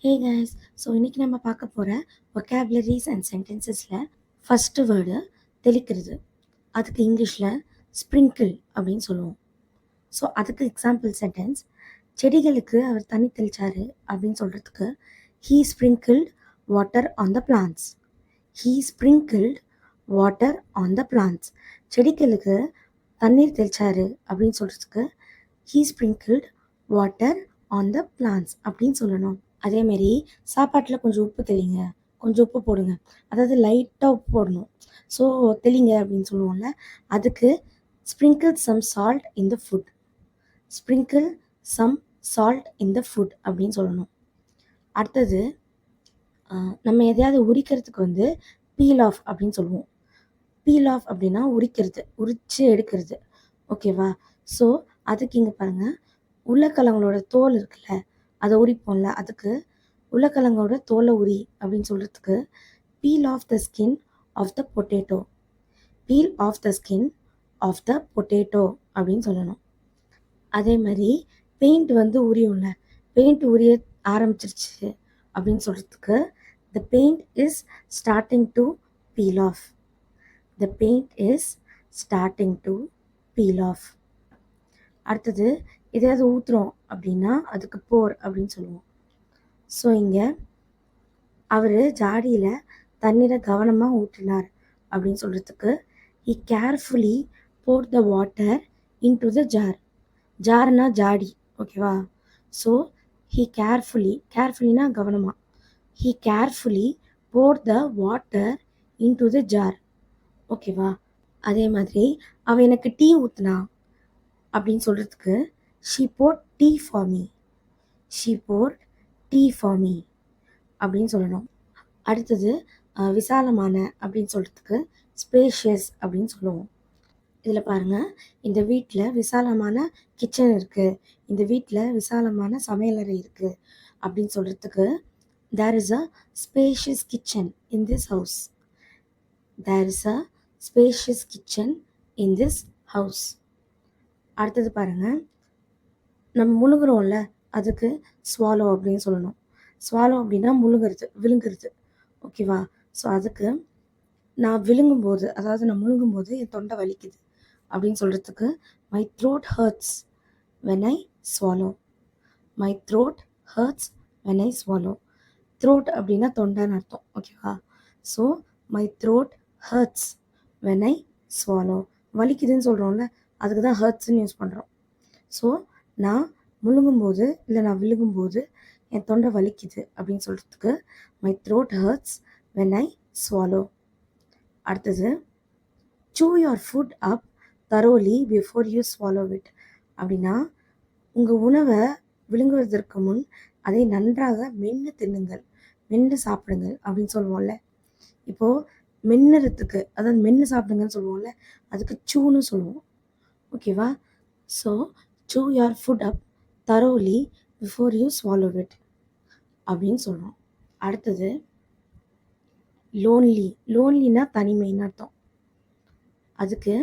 Hey guys, so இன்றைக்கி நம்ம பார்க்க போகிற vocabularies அண்ட் சென்டென்சஸில் ஃபஸ்ட்டு வேர்டு தெளிக்கிறது. அதுக்கு இங்கிலீஷில் ஸ்ப்ரிங்கிள் அப்படின்னு சொல்லுவோம். ஸோ அதுக்கு எக்ஸாம்பிள் சென்டென்ஸ், செடிகளுக்கு அவர் தண்ணி தெளிச்சாரு அப்படின்னு சொல்கிறதுக்கு he sprinkled water on the plants. He sprinkled water on the plants. செடிகளுக்கு தண்ணீர் தெளிச்சாரு அப்படின்னு சொல்கிறதுக்கு he sprinkled water on the plants அப்படின்னு சொல்லணும். அதேமாரி சாப்பாட்டில் கொஞ்சம் உப்பு தெளிங்க, கொஞ்சம் உப்பு போடுங்க, அதாவது லைட்டாக உப்பு போடணும். ஸோ தெளிங்க அப்படின்னு சொல்லுவோம்ல, அதுக்கு sprinkle some salt in the food. Sprinkle some salt in the food அப்படின்னு சொல்லணும். அடுத்தது நம்ம எதையாவது உரிக்கிறதுக்கு பீல் ஆஃப் அப்படின்னு சொல்லுவோம். பீல் ஆஃப் அப்படின்னா உரிக்கிறது, உரித்து எடுக்கிறது. ஓகேவா? ஸோ அதுக்கு இங்கே பாருங்கள், உருளைக்கிழங்களோட தோல் இருக்குல்ல, அதை உரிப்போம்ல, அதுக்கு உருளைக்கிழங்கோட தோலை உரி அப்படின்னு சொல்கிறதுக்கு peel off the skin of the potato. Peel off the skin of the potato அப்படின்னு சொல்லணும். அதே மாதிரி பெயிண்ட் உரியும்ல, பெயிண்ட் உரிய ஆரம்பிச்சிருச்சு அப்படின்னு சொல்கிறதுக்கு த paint is starting to feel off. The paint is starting to peel off. அடுத்தது எதையாவது ஊற்றுறோம் அப்படின்னா அதுக்கு போர் அப்படின்னு சொல்லுவோம். ஸோ இங்கே அவர் ஜாடியில் தண்ணீரை கவனமாக ஊற்றினார் அப்படின்னு சொல்கிறதுக்கு he carefully pour the water into the jar. ஜார்னா ஜாடி, ஓகேவா? ஸோ ஹி கேர்ஃபுல்லினா கவனமாக, he carefully pour the water into the jar. ஓகேவா? அதே மாதிரி அவள் எனக்கு டீ ஊற்றுனா அப்படின்னு சொல்கிறதுக்கு she pour tea for me. She pour tea for me அப்படின்னு சொல்லணும். அடுத்தது விசாலமான அப்படின்னு சொல்கிறதுக்கு ஸ்பேஷியஸ் அப்படின்னு சொல்லுவோம். இதில் பாருங்கள், இந்த வீட்டில் விசாலமான கிச்சன் இருக்குது, இந்த வீட்டில் விசாலமான சமையலறை இருக்குது அப்படின்னு சொல்கிறதுக்கு there is a spacious kitchen in this house. There is a spacious kitchen in this house. அடுத்தது பாருங்கள், நம்ம முழுங்குறோம்ல, அதுக்கு ஸ்வாலோ அப்படின்னு சொல்லணும். ஸ்வாலோ அப்படின்னா முழுங்குறது, விழுங்குறது. ஓகேவா? ஸோ அதுக்கு நான் விழுங்கும்போது, அதாவது நான் முழுங்கும்போது என் தொண்டை வலிக்குது அப்படின்னு சொல்கிறதுக்கு my throat hurts when I swallow. My throat hurts when I swallow. Throat அப்படின்னா தொண்டைன்னு அர்த்தம். ஓகேவா? So my throat hurts when I swallow. வலிக்குதுன்னு சொல்கிறோம்ல, அதுக்கு தான் ஹர்ட்ஸ்ன்னு யூஸ் பண்ணுறோம். ஸோ நான் முழுங்கும்போது இல்லை நான் விழுங்கும்போது என் தொண்டை வலிக்குது அப்படின்னு சொல்கிறதுக்கு my throat hurts when I swallow. அடுத்தது chew your food up thoroughly before you swallow it. அப்படின்னா உங்கள் உணவை விழுங்குவதற்கு முன் அதை நன்றாக மென்று தின்னுங்கள், மென்று சாப்பிடுங்கள் அப்படின்னு சொல்லுவோம்ல. இப்போது மென்னுறதுக்கு, அதாவது மென்று சாப்பிடுங்கன்னு சொல்லுவோம்ல, அதுக்கு சூன்னு சொல்லுவோம். ஓகேவா? So chew your food up thoroughly before you swallow it அப்படின்னு சொல்லுவோம். அடுத்தது லோன்லி. லோன்லினா தனிமைன்னு அர்த்தம். அதுக்கு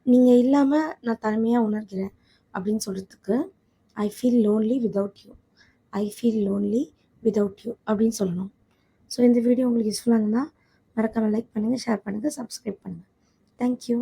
நீங்கள் இல்லாமல் நான் தனிமையாக உணர்கிறேன் அப்படின்னு சொல்கிறதுக்கு I feel lonely without you. I feel lonely without you அப்படின்னு சொல்லணும். ஸோ இந்த வீடியோ உங்களுக்கு யூஸ்ஃபுல்லாக இருந்தால் மறக்காமல் லைக் பண்ணுங்கள், ஷேர் பண்ணுங்கள், சப்ஸ்கிரைப் பண்ணுங்கள். தேங்க்யூ.